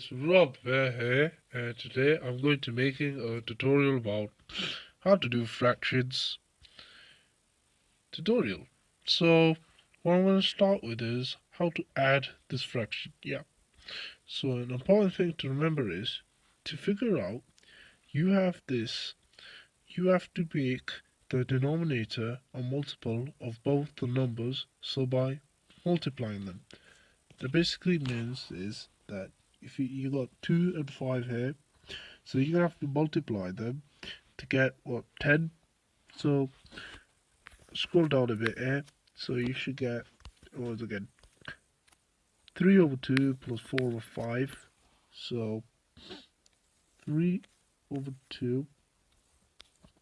guys, Rob here, and today I'm going to making a tutorial about how to do fractions tutorial. So what I'm going to start with is how to add this fraction. So an important thing to remember is to figure out you have to make the denominator a multiple of both the numbers, so by multiplying them. That basically means is that if you got 2 and 5 here, so you're gonna have to multiply them to get what, 10. So scroll down a bit here, so you should get, once again, 3 over 2 plus 4 over 5. So 3 over 2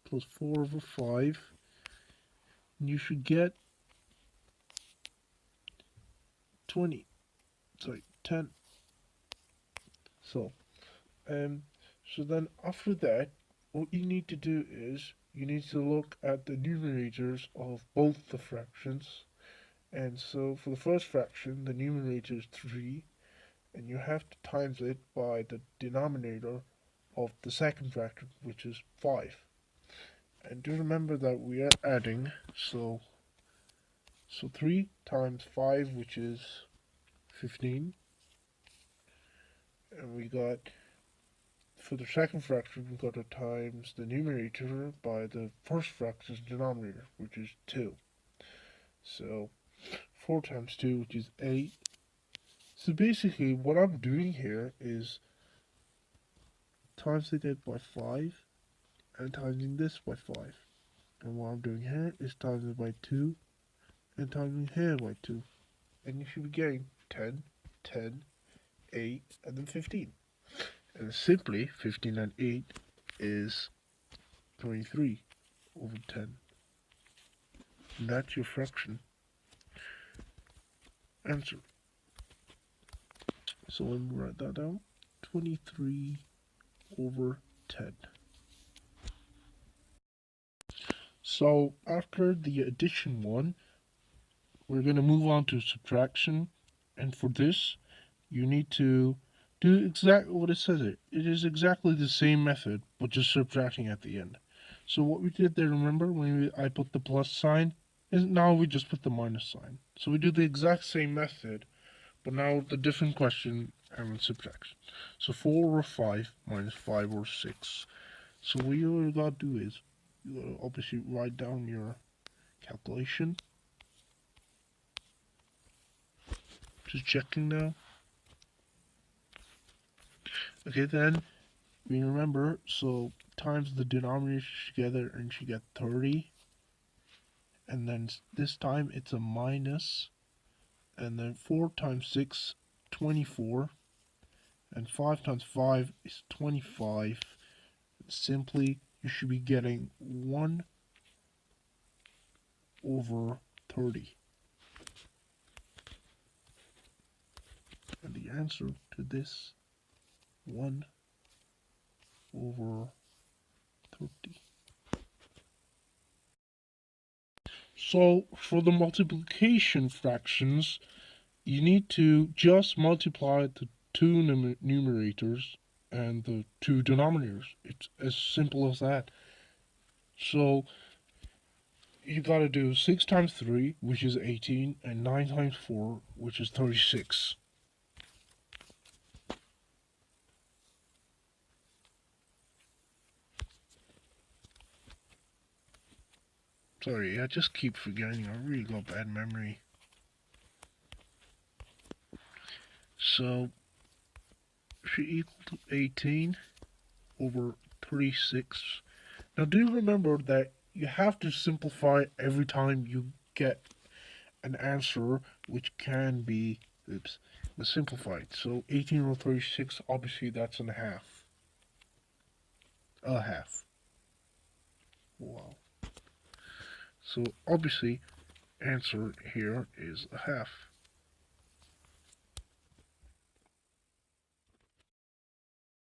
plus 4 over 5, and you should get 10. So then after that, what you need to do is you need to look at the numerators of both the fractions. And so for the first fraction, the numerator is 3, and you have to times it by the denominator of the second fraction, which is 5. And do remember that we are adding, so 3 times 5, which is 15. And we got, for the second fraction, we got to times the numerator by the first fraction's denominator, which is 2. So 4 times 2, which is 8. So basically, what I'm doing here is times it by 5 and timesing this by 5. And what I'm doing here is timesing it by 2 and timesing here by 2. And you should be getting 10, 10, 8, and then 15. And simply, 15 and 8 is 23 over 10. And that's your fraction answer. So let me write that down. 23 over 10. So after the addition one, we're going to move on to subtraction. And for this, you need to do exactly what it says. It is exactly the same method, but just subtracting at the end. So what we did there, remember, when I put the plus sign, is now we just put the minus sign. So we do the exact same method, but now the different question and subtraction. So 4 over 5 minus 5 over 6. So what you got to do is, you got to obviously write down your calculation. Just checking now. Okay, then we remember, so times the denominators together and you get 30. And then this time it's a minus. And then 4 times 6, 24. And 5 times 5 is 25. Simply, you should be getting 1 over 30. And the answer to this, 1 over 30. So for the multiplication fractions, you need to just multiply the two numerators and the two denominators. It's as simple as that. So you got to do 6 times 3, which is 18, and 9 times 4, which is 36. Sorry, I just keep forgetting. I really got bad memory. So, should equal to 18 over 36. Now, do remember that you have to simplify every time you get an answer which can be, simplified. So, 18 over 36, obviously that's a half. A half. Wow. So, obviously, answer here is a half.